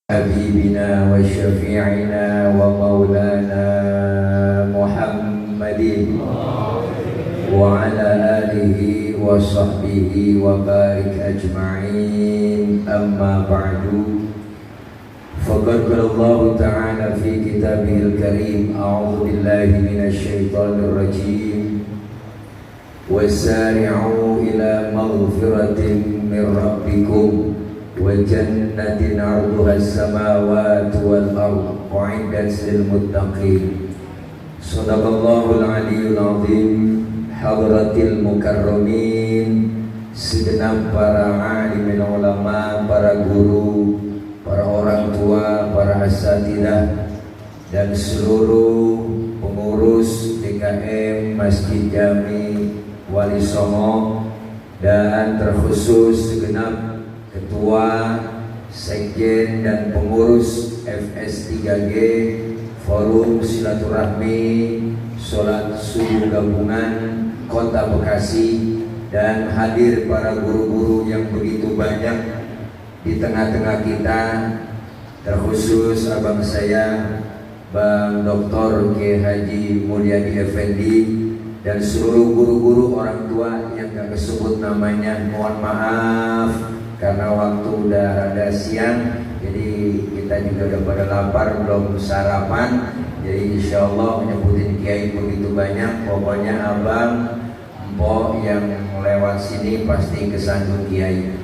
حبيبنا وشفيعنا ومولانا محمد وعلى آله وصحبه وبارك أجمعين. أما بعد، فقد قال الله تعالى في كتابه الكريم: أعوذ بالله من الشيطان الرجيم، وسارعوا إلى مغفرة من ربكم وجنة عرضها السماوات والأرض أعدت للمتقين. صدق الله العلي العظيم. Hadratil mukarramin, segenap para alim ulama, para guru, para orang tua, para asatidzah, dan seluruh pengurus DKM Masjid Jami Wali Songo, dan terkhusus segenap ketua, sekjen, dan pengurus FS3G Forum Silaturahmi Sholat Subuh Gabungan Kota Bekasi, dan hadir para guru-guru yang begitu banyak di tengah-tengah kita, terkhusus abang saya Bang Dr. K. Haji Mulyadi Effendi, dan seluruh guru-guru orang tua yang gak kesebut namanya. Mohon maaf karena waktu udah rada siang, jadi kita juga udah pada lapar, belum sarapan. Jadi insya Allah menyebutin kiai begitu banyak. Pokoknya abang, mpok yang lewat sini pasti kesandung kiai.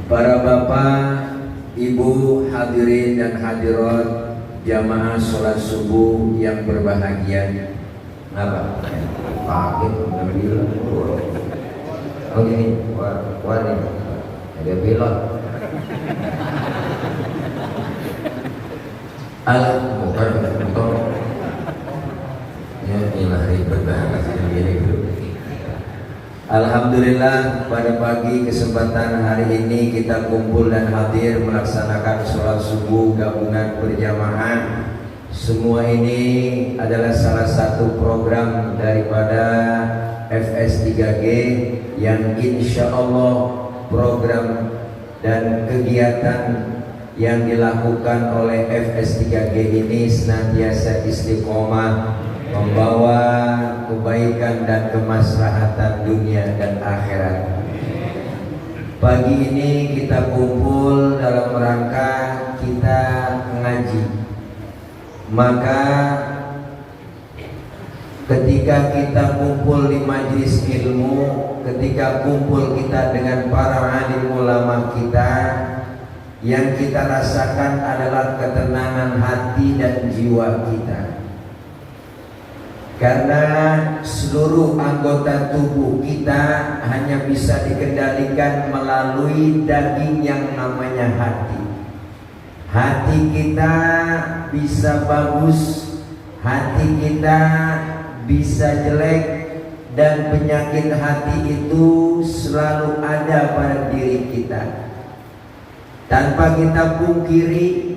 Para bapak, ibu, hadirin dan hadirat jamaah sholat subuh yang berbahagia. Apa? Pakai ngambil. Oh gini, wah nih, ada pilot. Bukan ya, inilah ribet banget ini. Alhamdulillah, pada pagi kesempatan hari ini kita kumpul dan hadir melaksanakan sholat subuh gabungan berjamaah. Semua ini adalah salah satu program daripada FS3G yang insya Allah program dan kegiatan yang dilakukan oleh FS3G ini senantiasa istiqomah membawa kebaikan dan kemaslahatan dunia dan akhirat. Pagi ini kita kumpul dalam rangka kita ngaji. Maka ketika kita kumpul di majelis ilmu, ketika kumpul kita dengan para alim ulama kita, yang kita rasakan adalah ketenangan hati dan jiwa kita. Karena seluruh anggota tubuh kita hanya bisa dikendalikan melalui daging yang namanya hati. Hati kita bisa bagus, hati kita bisa jelek, dan penyakit hati itu selalu ada pada diri kita. Tanpa kita pungkiri,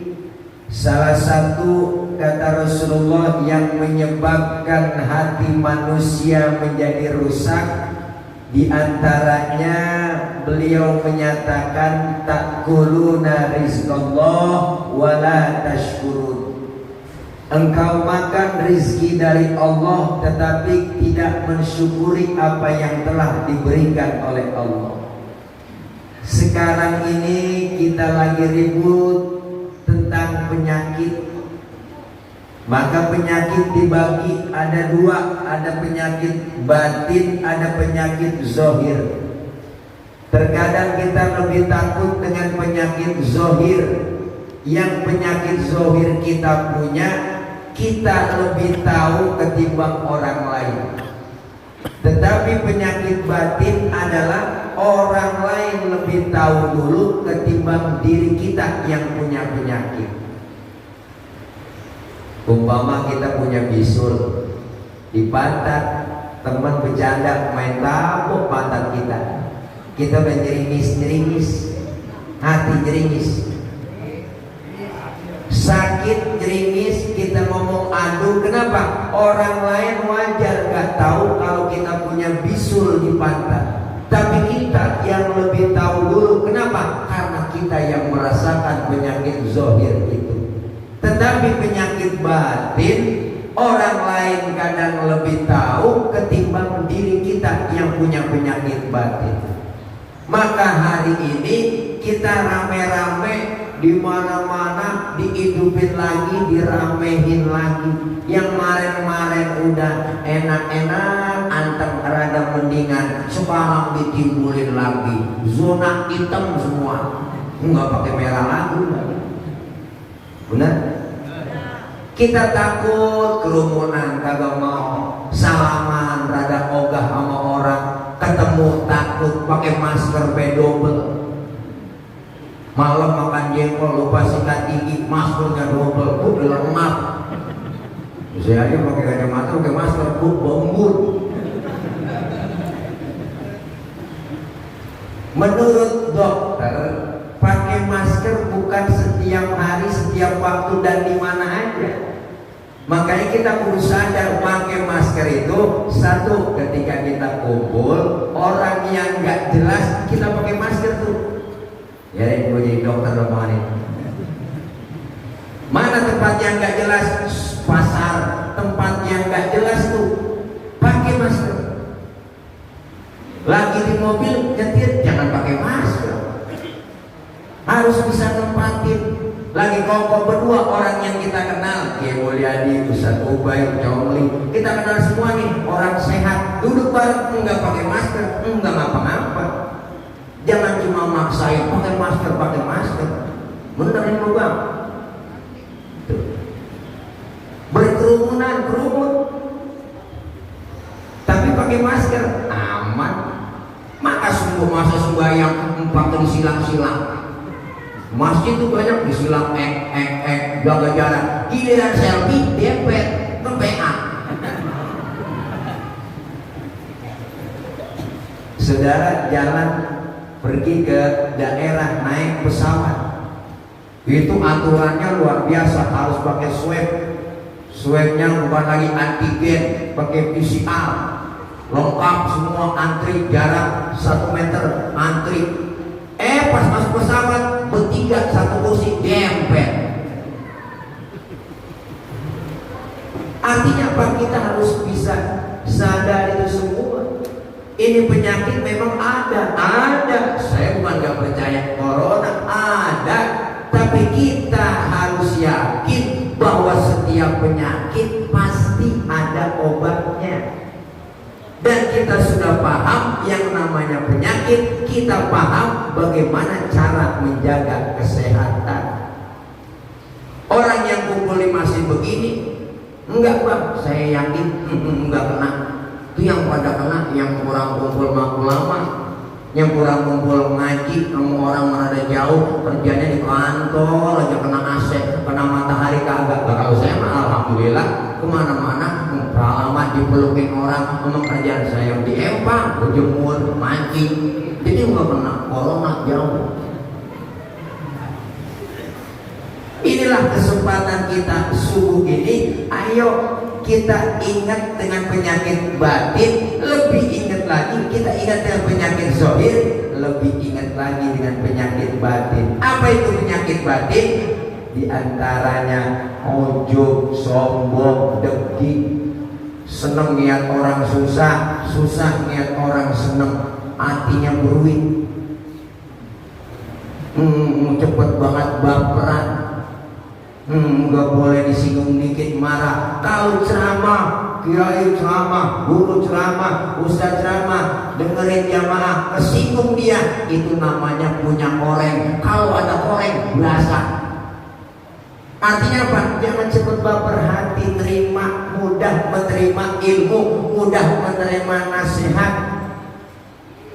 salah satu kata Rasulullah yang menyebabkan hati manusia menjadi rusak, di antaranya beliau menyatakan ta'kuluna rizqallah wa la tashkurun. Engkau makan rizki dari Allah tetapi tidak mensyukuri apa yang telah diberikan oleh Allah. Sekarang ini kita lagi ribut tentang penyakit. Maka penyakit dibagi ada dua, ada penyakit batin, ada penyakit zohir. Terkadang kita lebih takut dengan penyakit zohir. Yang penyakit zohir kita punya, kita lebih tahu ketimbang orang lain. Tetapi penyakit batin adalah orang lain lebih tahu dulu ketimbang diri kita yang punya penyakit. Umpama kita punya bisul di pantat, teman bercanda main tabuk pantat kita udah jeringis, hati jeringis, sakit jeringis, kita ngomong aduh. Kenapa? Orang lain wajar gak tahu kalau kita punya bisul di pantat, tapi kita yang lebih tahu dulu. Kenapa? Karena kita yang merasakan penyakit zahir itu. Tetapi penyakit batin orang lain kadang lebih tahu ketimbang diri kita yang punya penyakit batin. Maka hari ini kita rame-rame di mana-mana dihidupin lagi, diramehin lagi. Yang kemarin-kemarin udah enak-enak, anteng rada mendingan, sekarang ditimbulin lagi. Zona hitam semua, nggak pakai merah lagi. Benar? Kita takut kerumunan, kagak mau salaman, rada ogah sama orang, ketemu takut pakai masker double. Malam makan jengkol lupa sikat gigi, maskernya double, udah lengap. Saya aja pakai kacamata, pakai masker, bembur. Menurut dokter, pakai masker bukan setiap hari, setiap waktu dan di mana aja. Makanya kita perlu sadar pakai masker itu satu, ketika kita kumpul orang yang nggak jelas kita pakai masker tuh. Ya, gue jadi dokter loh ini. Mana tempat yang nggak jelas, pasar, tempat yang nggak jelas tuh pakai masker. Lagi di mobil nyetir jangan pakai masker. Harus bisa nempatin. Lagi kongkong berdua orang yang kita kenal, Kiai Mulyadi, Ustaz Ubay, Jomli, kita kenal semua nih, orang sehat, duduk bareng enggak pakai masker, enggak ngapa-ngapa. Jangan cuma maksain pakai masker. Benerin lu bang. Berkerumunan, kerumun, tapi pakai masker aman. Maka sungguh masa sembahyang 4 kali silang-silang. Masjid itu banyak disilang jaga jarak. Giliran selfie dempet ke PA. Saudara jalan pergi ke daerah naik pesawat, itu aturannya luar biasa, harus pakai swab. Swabnya bukan lagi antigen, pakai PCR, lengkap semua, antri jarak 1 meter antri. Pas masuk pesawat bertiga satu kursi dempet. Artinya apa? Kita harus bisa sadar itu semua. Ini penyakit memang ada. Saya bukan gak percaya corona ada, tapi kita harus yakin bahwa setiap penyakit pasti ada obatnya. Dan kita sudah paham yang namanya penyakit, kita paham bagaimana cara menjaga kesehatan. Orang yang kumpul masih begini, enggak bang, saya yakin enggak kena. Itu yang pada kena, yang kurang kumpul sama ulama, yang kurang kumpul ngaji sama orang rada jauh, kerjanya di kantor aja kena AC, kena matahari kagak. Kalau saya mah alhamdulillah kemana-mana alamat dipelukin orang, sama kerjaan saya di empang, berjemur, mancing, jadi nggak kena corona jauh. Inilah kesempatan kita subuh ini. Ayo kita ingat dengan penyakit batin, lebih ingat lagi kita ingat dengan penyakit zahir, lebih ingat lagi dengan penyakit batin. Apa itu penyakit batin? Di antaranya ujub, sombong, dengki, seneng lihat orang susah, susah lihat orang seneng, hatinya beruit, cepet banget baperan, nggak boleh disinggung dikit marah. Kalau ceramah, kiai ceramah, guru ceramah, ustaz ceramah, dengerin jamaah, kesinggung dia, itu namanya punya koreng. Kalau ada koreng, berasa. Artinya apa? Jangan cepat baper hati, terima, mudah menerima ilmu, mudah menerima nasihat.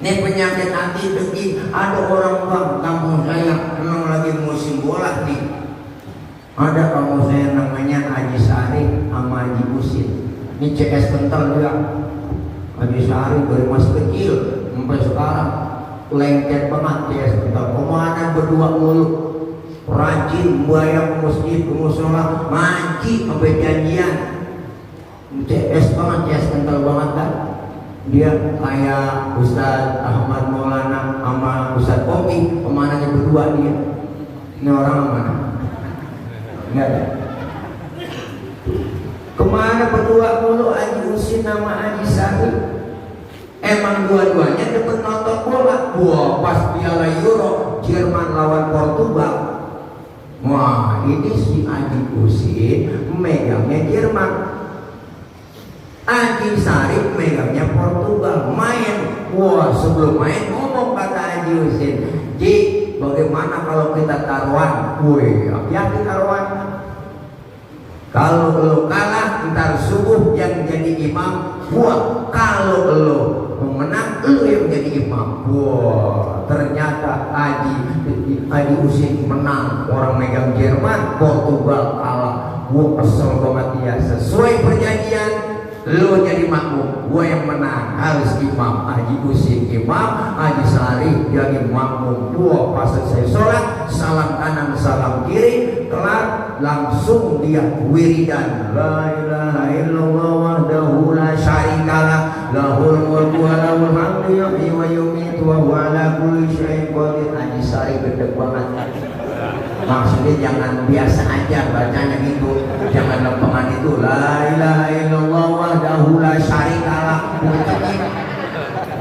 Ini penyakit hati dengki. Ada orang bang, kamu saya memang lagi musim bola nih. Ada kamu saya namanya Haji Sari sama Haji Usin. Ini CS kental juga. Haji Sari dari masih kecil sampai sekarang lengket banget CS kental. Kemana berdua mulu, rajin bayar ke masjid, ke musola, ngaji sampai janjian. CS banget, CS kental banget kan. Dia kayak Ustaz Ahmad Maulana sama Ustaz Kopi, kemana aja berdua dia. Ini orang mana? Enggak ada. Kemana berdua mulu, Haji Husin nama Haji Sarip. Emang dua-duanya deket nonton bola. Wah, pas Piala Euro Jerman lawan Portugal. Wah, ini si Haji Husin megangnya Jerman, Haji Sarip megangnya Portugal. Main, wah sebelum main ngomong kata Haji Husin, Ji, bagaimana kalau kita taruhan? Wih, yakin taruhan? Kalau lo kalah ntar subuh yang jadi imam gua, kalau lo menang lo yang jadi imam. Wah, ternyata Haji Husin menang, orang megang Jerman, Portugal kalah. Gua kesel banget ya. Sesuai perjanjian, lo jadi makmum, gua yang menang, harus imam. Haji Husin imam, Haji Sarip jadi makmum. Wah, pas saya sholat, salam kanan salam kiri, kelar langsung dia wiridan, la ilaha illallah wahdahu la syarikalah, lahul mulku wa lahul hamdu yuhyi wa yumiitu wa huwa ala kulli syai'in qadir. Haji Sarip gede banget. Maksudnya jangan biasa aja bacanya gitu, jangan lempengan itu, la ilaha illallah wahdahu la syarikalah.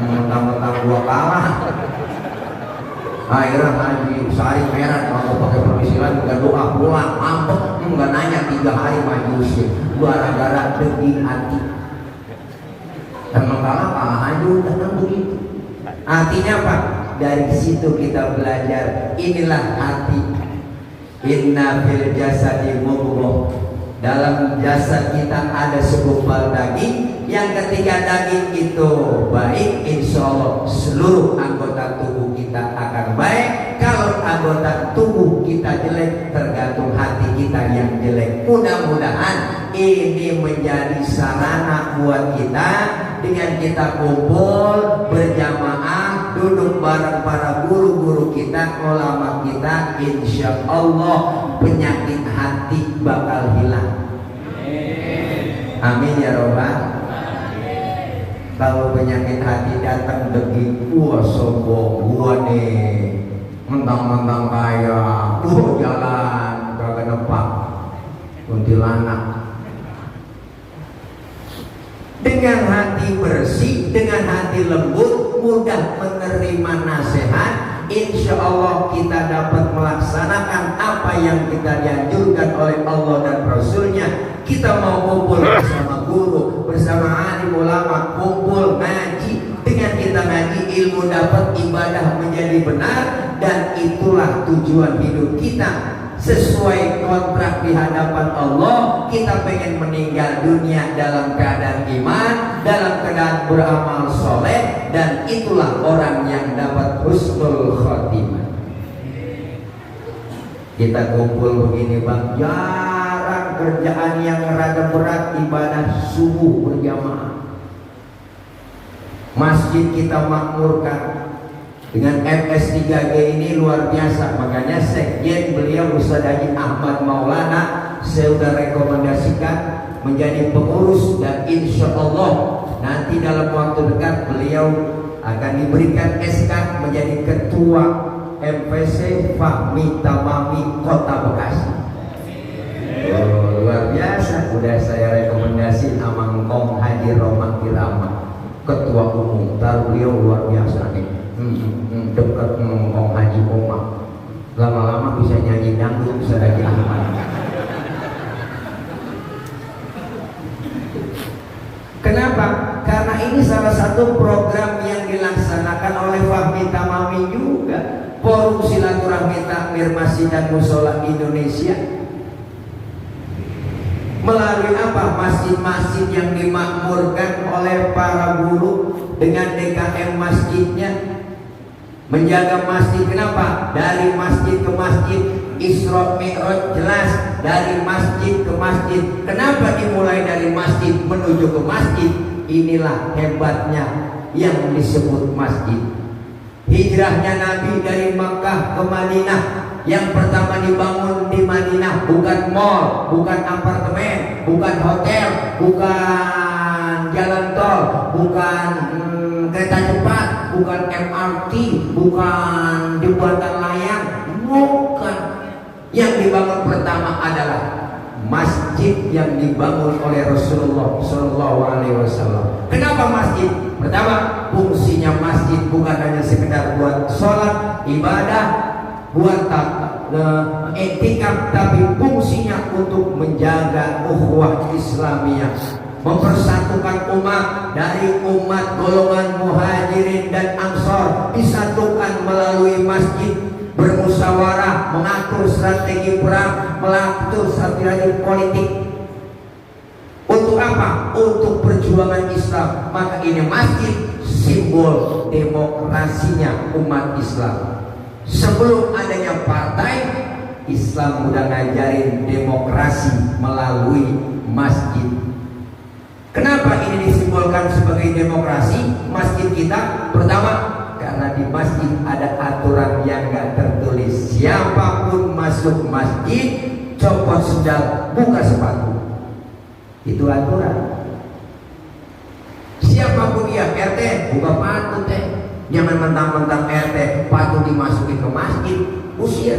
Mentang-mentang gua kalah. Akhirnya Haji Sarip merah, kalau pakai permisilan juga doa pulang, mampet, nggak nanya 3 hari Haji Husin, gara-gara degi hati. Emang kalah aja udah kan begitu. Artinya apa? Dari situ kita belajar, inilah hati. Inna fil jasadi mudghah. Dalam jasad kita ada segumpal daging, yang ketika daging itu baik, insya Allah seluruh anggota tubuh kita akan baik. Kalau anggota tubuh kita jelek, tergantung hati kita yang jelek. Mudah-mudahan ini menjadi sarana buat kita, dengan kita kumpul berjamaah, duduk bareng para guru-guru kita, ulama kita, insya Allah penyakit hati bakal hilang. Amin ya robbal. Kalau penyakit hati datang degi, wah sombong, gua nih mentang-mentang kaya, jalan kagak nempak, kuntilanak. Dengan hati bersih, dengan hati lembut, mudah menerima nasihat, insya Allah kita dapat melaksanakan apa yang kita dianjurkan oleh Allah dan Rasulnya. Kita mau kumpul bersama guru, bersama alim ulama, kumpul ngaji. Dengan kita ngaji, ilmu dapat, ibadah menjadi benar, dan itulah tujuan hidup kita. Sesuai kontrak di hadapan Allah, kita pengen meninggal dunia dalam keadaan iman, dalam keadaan beramal soleh, dan itulah orang yang dapat husnul khotimah. Kita kumpul begini bang, jarang kerjaan yang rada berat, ibadah subuh berjamaah. Masjid kita makmurkan dengan MS3G ini luar biasa. Makanya sekjen beliau Ustaz Haji Ahmad Maulana saya sudah rekomendasikan menjadi pengurus, dan insya Allah nanti dalam waktu dekat beliau akan diberikan SK menjadi ketua MPC Fahmi Tamami Kota Bekasi. Oh, luar biasa. Udah saya rekomendasi sama Ngkong Haji Roma Irama, ketua umum. Ntar beliau luar biasa nih, dekat Ngkong Haji Oma, lama-lama bisa nyanyi dangdut Haji Ahmad. Kenapa? Karena ini salah satu program yang dilaksanakan oleh Fahmi Tamami juga, Forum Silaturahmi Takmir Masjid dan Musola Indonesia. Melalui apa? Masjid-masjid yang dimakmurkan oleh para guru dengan DKM masjidnya, menjaga masjid. Kenapa? Dari masjid ke masjid, Isra Mi'raj jelas dari masjid ke masjid. Kenapa dimulai dari masjid menuju ke masjid? Inilah hebatnya yang disebut masjid. Hijrahnya Nabi dari Makkah ke Madinah, yang pertama dibangun di Madinah bukan mall, bukan apartemen, bukan hotel, bukan jalan tol, bukan kereta cepat, bukan MRT, bukan jembatan layang Bukan. Yang dibangun pertama adalah masjid yang dibangun oleh Rasulullah Shallallahu Alaihi Wasallam. Kenapa masjid? Pertama, fungsinya masjid bukan hanya sekedar buat sholat, ibadah, buat etikaf, tapi fungsinya untuk menjaga ukhuwah Islamiyah, mempersatukan umat dari umat golongan muhajirin dan ansor, disatukan melalui masjid, bermusyawarah, mengatur strategi perang, mengatur strategi politik. Untuk apa? Untuk perjuangan Islam. Maka ini masjid simbol demokrasinya umat Islam. Sebelum adanya partai, Islam udah ngajarin demokrasi melalui masjid. Kenapa ini disimbolkan sebagai demokrasi masjid kita? Pertama, karena di masjid ada aturan yang gak tertulis. Siapapun masuk masjid, copot sendal, buka sepatu. Itu aturan. Siapapun dia, RT, buka patut teh. Jangan mentang-mentang RT patut dimasukin ke masjid, usir.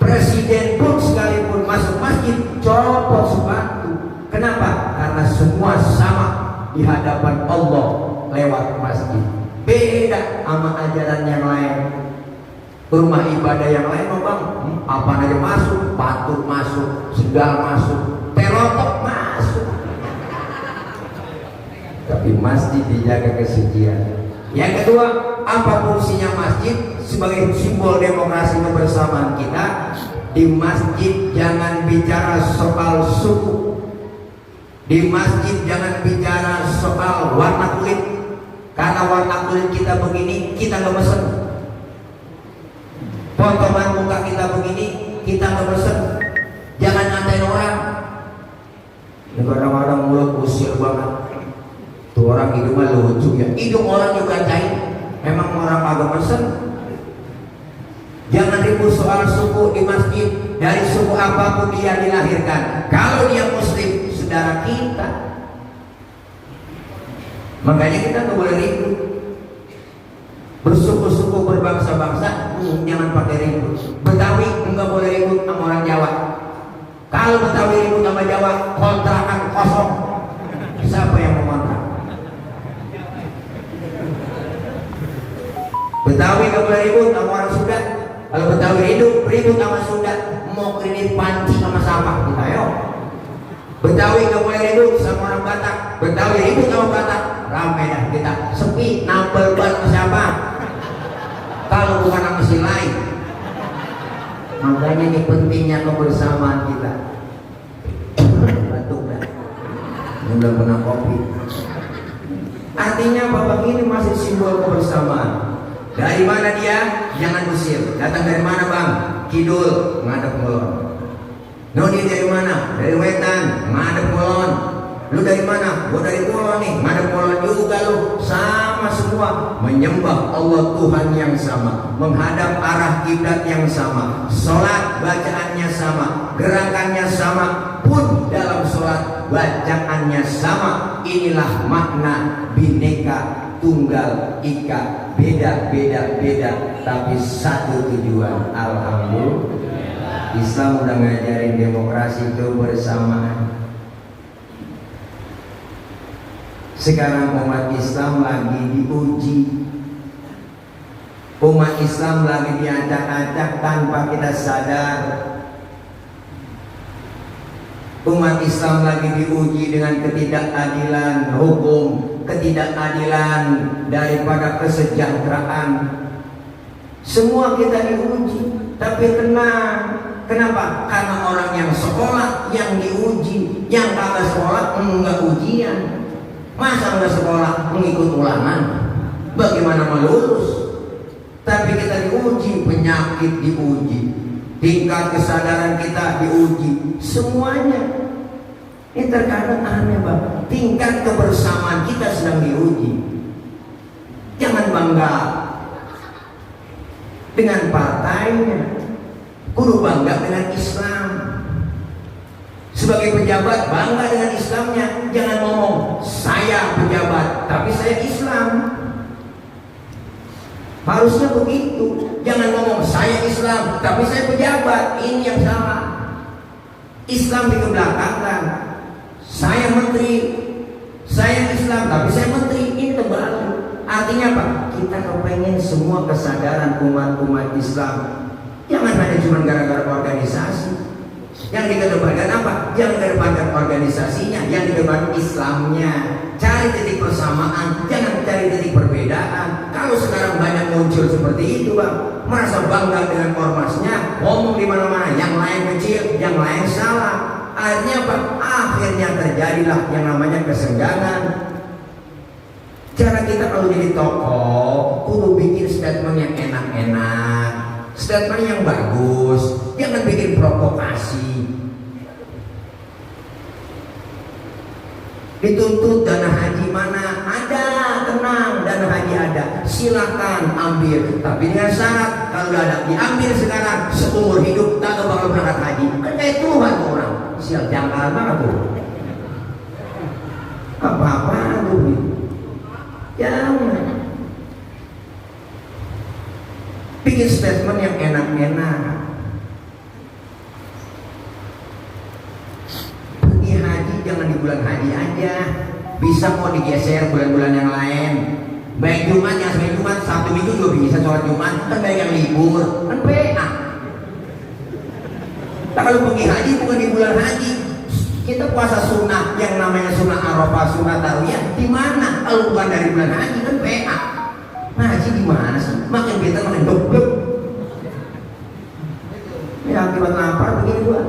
Presiden pun sekalipun masuk masjid, copot sepatu. Kenapa? Karena semua sama di hadapan Allah lewat masjid. Beda sama ajaran yang lain. Rumah ibadah yang lain, bang, apa aja masuk, patut masuk, segala masuk, telotok masuk. Tapi masjid dijaga kesucian. Yang kedua, apa fungsinya masjid? Sebagai simbol demokrasi kebersamaan kita. Di masjid jangan bicara soal suku. Di masjid jangan bicara soal warna kulit. Karena warna kulit kita begini, kita gak pesen. Potongan muka kita begini, kita gak pesen. Jangan ngatain orang. Kadang-kadang mulut usil banget. Tuh orang hidungnya lucu ya. Hidung orang juga cair. Memang orang agak pesen. Jangan ribut soal suku di masjid. Dari suku apapun dia dilahirkan, kalau dia muslim, saudara kita. Makanya kita nggak boleh ribut. Bersuku-suku, berbangsa-bangsa, jangan pakai ribut. Betawi nggak boleh ribut sama orang Jawa. Kalau Betawi ribut sama Jawa, kontrakan kosong. Siapa yang mau kontrak? Betawi nggak boleh ribut sama orang Sunda. Kalau Betawi ribut sama Sunda, mau kredit panci sama siapa? Kita yo. Betawi nggak boleh ribut sama orang Batak. Betawi ribut sama Batak, ramai dah kita. Sepi, nambel ban sama siapa? Kalau bukan sama si lain. Makanya ini pentingnya kebersamaan kita. Batuk dah. Udah pernah kopi. Artinya bapak ini masih simbol kebersamaan. Dari mana dia? Jangan usir. Datang dari mana bang? Kidul, ngadep ngulon. Noni dari mana? Dari wetan, ngadep ngulon. Lu dari mana? Gua dari Kulon nih, ngadep ngulon juga lu. Sama semua, menyembah Allah Tuhan yang sama, menghadap arah kiblat yang sama, sholat bacaannya sama, gerakannya sama, pun dalam sholat bacaannya sama. Inilah makna bineka tunggal ika, beda-beda, tapi satu tujuan. Alhamdulillah, Islam udah ngajarin demokrasi kebersamaan. Sekarang umat Islam lagi diuji. Umat Islam lagi diacak-acak tanpa kita sadar. Umat Islam lagi diuji dengan ketidakadilan hukum, ketidakadilan daripada kesejahteraan. Semua kita diuji, tapi tenang. Kenapa? Karena orang yang sekolah yang diuji, yang kagak sekolah enggak ujian. Masa enggak sekolah mengikut ulangan? Bagaimana melulus? Tapi kita diuji, penyakit diuji, tingkat kesadaran kita diuji, semuanya. Ini terkadang aneh bang, tingkat kebersamaan kita sedang diuji. Jangan bangga dengan partainya, kudu bangga dengan Islam. Sebagai pejabat bangga dengan Islamnya. Jangan ngomong saya pejabat tapi saya Islam. Harusnya begitu. Jangan ngomong saya Islam tapi saya pejabat. Ini yang salah. Islam dikebelakangkan. Saya menteri, saya Islam tapi saya menteri. Ini terbalik. Artinya apa? Kita kepengen semua kesadaran umat-umat Islam. Jangan hanya cuma gara-gara organisasi. Yang dikedepankan apa? Yang dikedepankan organisasinya, yang dikedepankan Islamnya. Cari titik persamaan, jangan cari titik perbedaan. Kalau sekarang banyak muncul seperti itu, Bang, merasa bangga dengan ormasnya, ngomong di mana-mana, yang lain kecil, yang lain salah. Akhirnya apa? Akhirnya terjadilah yang namanya kesenggangan. Cara kita kalau jadi tokoh, kudu bikin statement yang enak-enak, statement yang bagus, jangan bikin provokasi. Dituntut dana haji mana? Ada, tenang, dana haji ada, silakan ambil. Tapi dengan syarat kalau udah ada diambil sekarang, seumur hidup tak bakal berangkat haji. Kan kayak Tuhan orang, sial jangkal banget tuh. Apa-apa tuh? Jangan. Bikin statement yang enak-enak. Pergi haji jangan di bulan haji aja. Bisa mau digeser bulan-bulan yang lain. Baik Jumat yang sampai Jumat, Sabtu Minggu juga bisa sholat Jumat. Kan baik yang libur, kan PA. Nah, kalau pergi haji bukan di bulan haji. Kita puasa sunnah yang namanya sunnah Arafah, sunnah Tarwiyah di mana? Kalau bukan dari bulan haji kan PA. Haji di mana sih? Makin kita makin dok-dok. Ya akibat lapar begini gua.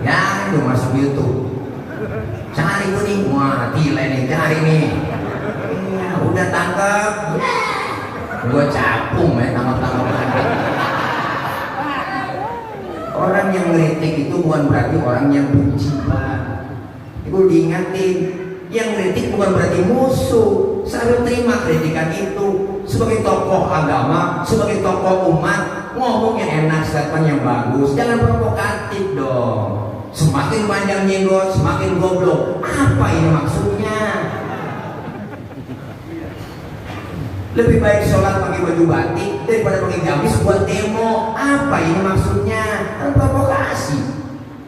Ya itu masuk YouTube. Cari gua nih, wah gila nih, cari nih. Ya, udah tangkap. Gua capung ya tangkap-tangkap lagi. Orang yang ngeritik itu bukan berarti orang yang benci, Pak. Itu diingatin. Yang kritik bukan berarti musuh. Saya terima kritikan itu. Sebagai tokoh agama, sebagai tokoh umat, ngomong yang enak, statement yang bagus. Jangan provokatif dong. Semakin panjang jenggot, semakin goblok. Apa ini maksudnya? Lebih baik sholat pakai baju batik daripada pakai gamis buat demo. Apa ini maksudnya? Kan provokasi.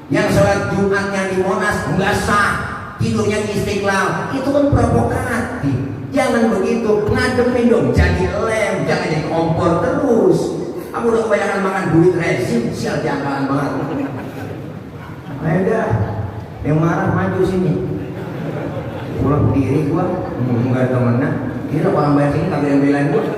Yang sholat Jumatnya di Monas nggak sah, tidurnya di Istiqlal, itu kan provokatif. Jangan begitu, ngademin dong, jadi lem, jangan jadi kompor terus. Kamu udah kebanyakan makan duit rezim, sial jangkalan banget. Ayo dah, yang marah maju sini. Pulang diri gua, nggak ada temennya. Kira orang bayar sini kagak yang belain gua.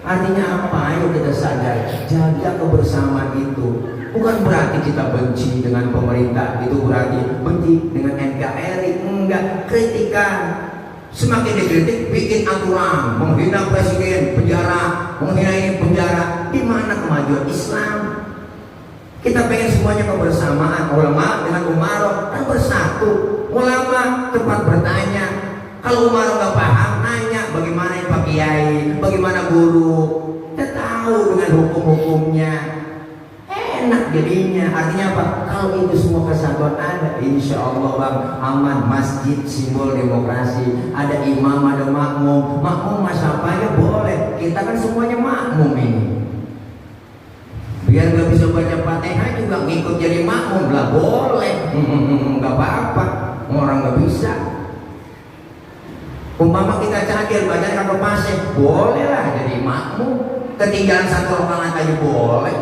Artinya apa? Ayo kita sadar, jaga kebersamaan itu. Bukan berarti kita benci dengan pemerintah, itu berarti benci dengan NKRI. Enggak, kritikan. Semakin dikritik, bikin aturan, menghina presiden, penjara, menghina ini penjara. Di mana kemajuan Islam? Kita pengen semuanya kebersamaan. Ulama dengan umaroh kan bersatu. Ulama tempat bertanya. Kalau umaroh nggak paham, nanya bagaimana Pak Kiai, bagaimana guru. Kita tahu dengan hukum-hukumnya. Enak jadinya. Artinya apa? Kalau itu semua kesatuan ada, insya Allah Bang, aman. Masjid simbol demokrasi. Ada imam, ada makmum. Makmum mas apa ya boleh. Kita kan semuanya makmum ini. Biar gak bisa baca Fatihah juga ngikut jadi makmum lah boleh. Gak apa-apa. Orang gak bisa. Umpama kita cadel baca kapal pasir, boleh lah jadi makmum. Ketinggalan satu rakaat aja boleh.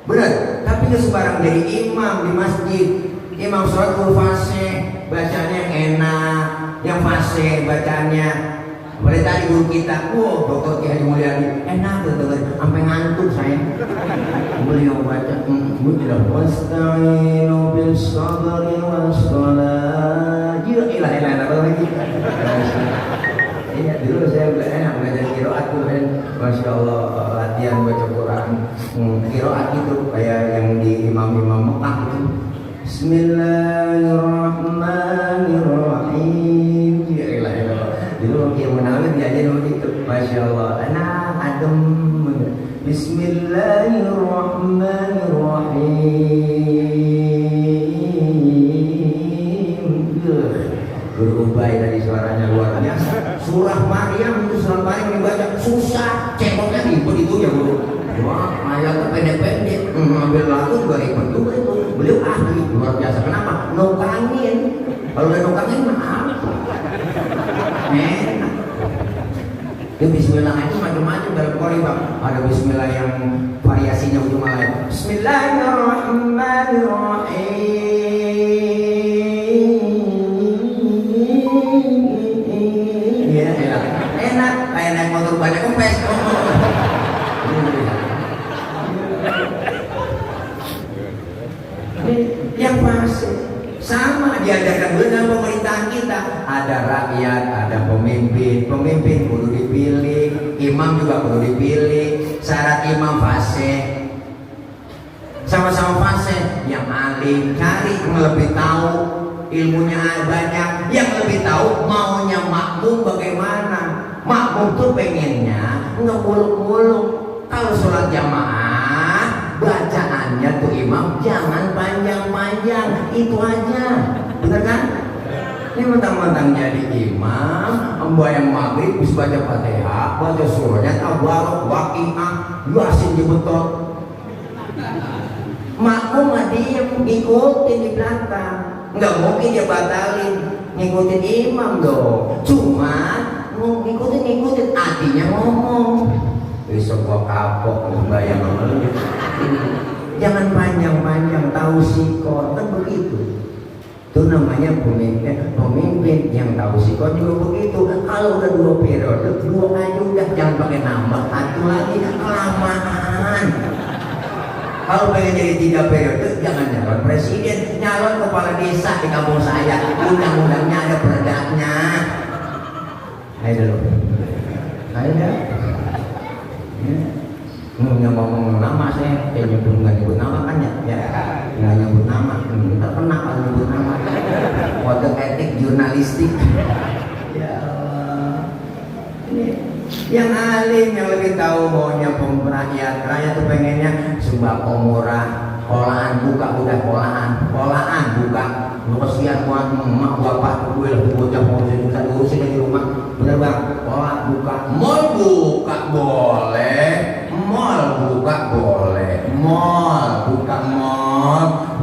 Benar, tapi nggak sembarang jadi imam di masjid. Imam sholat full fasih, bacanya enak, yang fasih bacanya. Boleh tadi guru kita, Dr. Ki Haji Mulyadi, enak tuh, sampai ngantuk saya. Beliau baca, tidak wasta'inu bis sabri was shalah. Ilah lagi. Iya, dulu saya enak belajar qiraat tuh kan, masya Allah, latihan baca Quran. Qiraat itu kayak yang di imam-imam Mekah itu. Bismillahirrahmanirrahim. Dulu yang menawir diajarin begitu, masya Allah, anak adem. Bismillahirrahmanirrahim. Guru Ubay tadi suaranya luar biasa. surah Maryam itu surat Maryam dibaca susah, cekotnya ribet itu ya bro. Wah, ayatnya pendek-pendek, ngambil lagu juga ribet juga itu. Beliau ahli, luar biasa. Kenapa? Nongkrangin. Kalau udah nongkrangin mah apa? Enak. Ya bismillah itu macam-macam dalam Quran bang. Ada bismillah yang variasinya ujung lain. Bismillahirrahmanirrahim. Ya enak kayak naik motor banyak kempes. Yang pasti sama diajarkan dalam pemerintahan kita. Ada rakyat, ada pemimpin. Pemimpin perlu dipilih, imam juga perlu dipilih. Syarat imam fasih, sama-sama fasih. Yang alim cari yang lebih tahu, ilmunya banyak. Yang lebih tahu maunya makmum bagaimana. Makmum tuh pengennya nggak muluk-muluk. Kalau sholat jamaah bacaannya tuh imam jangan panjang-panjang, itu aja, bener kan? Ini mentang-mentang jadi imam, membayang maghrib bisa baca fatihah, baca surahnya, tabarok, waqiah, yasin di beton. Makmum mah diem, ngikutin di belakang, nggak mungkin dia batalin, ngikutin imam dong. Cuma ngikutin, artinya ngomong. Besok gua kapok membayang sama lu. Jangan panjang-panjang, tahu sikor, kan begitu. Itu namanya pemimpin yang tahu sikor juga begitu. Kalau udah 2 periode, 2 aja udah, jangan pakai nambah 1 lagi, kelamaan. Kalau pengen jadi 3 periode, jangan nyalon presiden, nyalon kepala desa di kampung saya. Undang-undangnya ada perdanya. Ayo dulu. Ayo dah. Nggak ngomong nama saya nyebut nggak nyebut nama kan ya nggak nyebut nama, terkena kalau nyebut nama. Kode etik jurnalistik. Ya Allah, ini yang alim yang lebih tahu maunya rakyat tuh pengennya sembako murah, olahan buka udah olahan buka. Kesian buat emak bapak gue lagi bocah mau bisa diurusin di rumah, bener bang? Olah buka, mall buka boleh,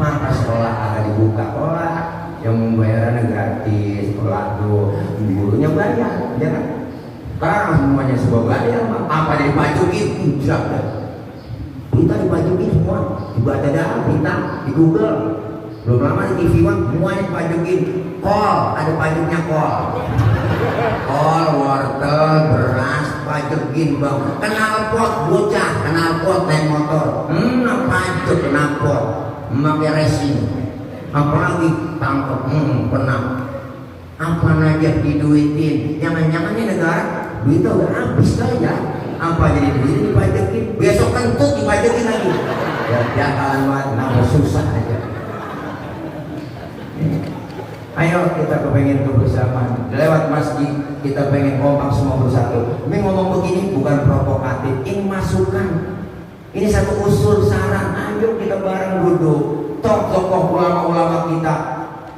maka sekolah ada dibuka olah, yang bayarannya gratis, sekolah tuh gurunya bayar, ya kan? Sekarang semuanya sebuah bayar, apa dipajukin? Berita dipajukin semua, dibaca dah berita di Google. Belum lama di TV One semuanya dipajukin. Kol, ada pajaknya kol, wortel, beras, pajukin bang. Knalpot bocah, knalpot naik motor, pajak knalpot, pakai racing. Apalagi tangkap, pernah. Apa aja diduitin, jangan-jangan ini negara duitnya udah habis saja. Apa jadi duit dipajakin, besok kentut dipajakin lagi. Ya jangan buat nama susah aja. Ayo kita kepengen kebersamaan lewat masjid, kita pengen kompak semua bersatu. Ini ngomong begini bukan provokatif, ini masukan, ini satu usul saran. Ayo kita bareng duduk, tokoh ulama-ulama kita,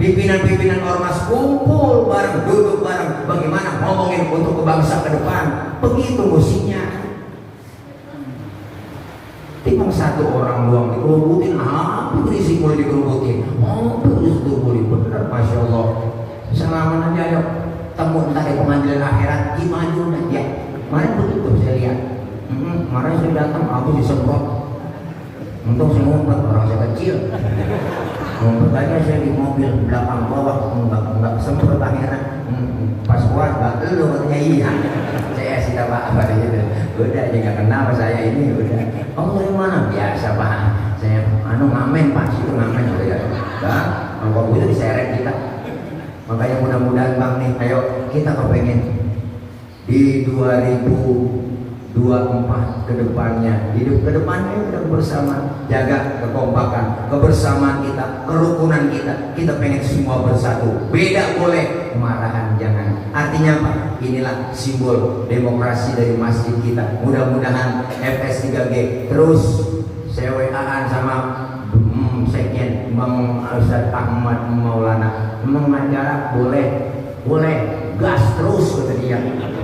pimpinan-pimpinan ormas kumpul bareng, duduk bareng, bagaimana ngomongin untuk bangsa ke depan. Begitu musiknya. Timbang satu orang doang dikerubutin, apa risiko boleh dikerubutin? Benar, masya Allah. Selamat aja yuk, temu entah di pengadilan akhirat gimana udah ya. Kemarin begitu saya lihat. Kemarin saya datang, aku disemprot. Untung saya ngumpet, orang saya kecil. Ngumpet aja saya di mobil belakang bawah, enggak semprot akhirnya. Pas kuat, lu katanya iya. Saya sih apa gitu. Udah aja nggak kenal saya ini udah. Kamu dari mana? Biasa pak. Saya ngamen pak, situ ngamen udah. Bang, kalau itu diseret kita. Makanya mudah-mudahan bang nih, ayo kita kepengen di 2024 kedepannya, hidup kedepannya kita bersama, jaga kekompakan, kebersamaan kita, kerukunan kita. Kita pengen semua bersatu. Beda boleh, kemarahan jangan. Artinya apa? Inilah simbol demokrasi dari masjid kita. Mudah-mudahan FS3G terus saya WA-an sama Sekjen Bang Ustaz Ahmad Maulana, mengacara boleh gas terus kata dia.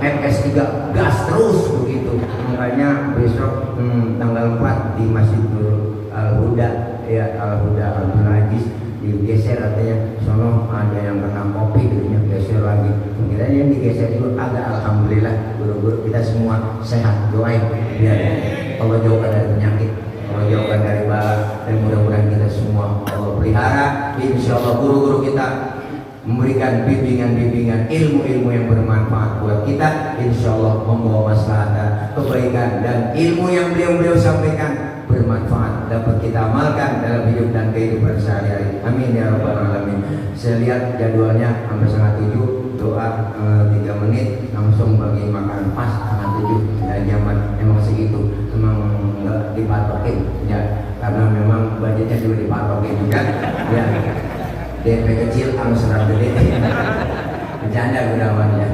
MS3 gas terus begitu. Makanya besok tanggal 4 di Masjidul Al-Huda ya, Al-Huda Abdul Aziz digeser, artinya sono ada yang kena kopi gitu, geser lagi. Kita yang digeser itu agak alhamdulillah guru-guru kita semua sehat, doain biar Allah jauhkan dari penyakit, Allah jauhkan dari bala, dan mudah-mudahan kita semua Allah pelihara. Insya Allah guru-guru kita memberikan bimbingan-bimbingan ilmu-ilmu yang bermanfaat buat kita, insya Allah membawa maslahat, kebaikan, dan ilmu yang beliau sampaikan bermanfaat dapat kita amalkan dalam hidup dan kehidupan sehari-hari. Amin ya rabbal alamin. Saya lihat jadwalnya sampai 6:30, doa 3 menit langsung bagi makan pas 6:30 dan zaman emang segitu, memang nggak dipatokin ya, karena memang budgetnya juga dipatokin juga ya. DP kecil anu serap gede. Bercanda gunawan ya.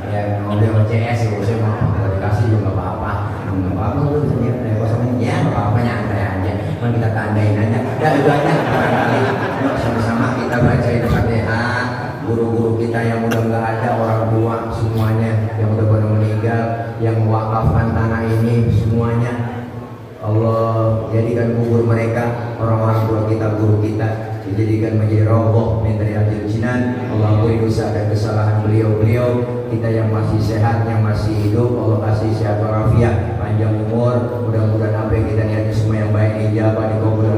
Ya mobil CS ya, saya mau dikasih juga apa-apa. Enggak apa-apa lu sendiri kosongin ya, apa-apa nyantai aja. Cuman kita tandain aja. Dan itu aja barangkali yuk sama-sama kita bacain Fatihah. Guru-guru kita yang udah nggak ada, orang tua semuanya yang udah pada meninggal, yang mewakafkan tanah ini semuanya, Allah jadikan kubur mereka, orang-orang tua kita, guru kita, dijadikan menjadi roboh min dari ajil jinan. Allah ampuni dosa dan kesalahan beliau-beliau. Kita yang masih sehat, yang masih hidup, Allah kasih sehat walafiat, panjang umur. Mudah-mudahan apa yang kita niatkan semua yang baik dijabah, dikabul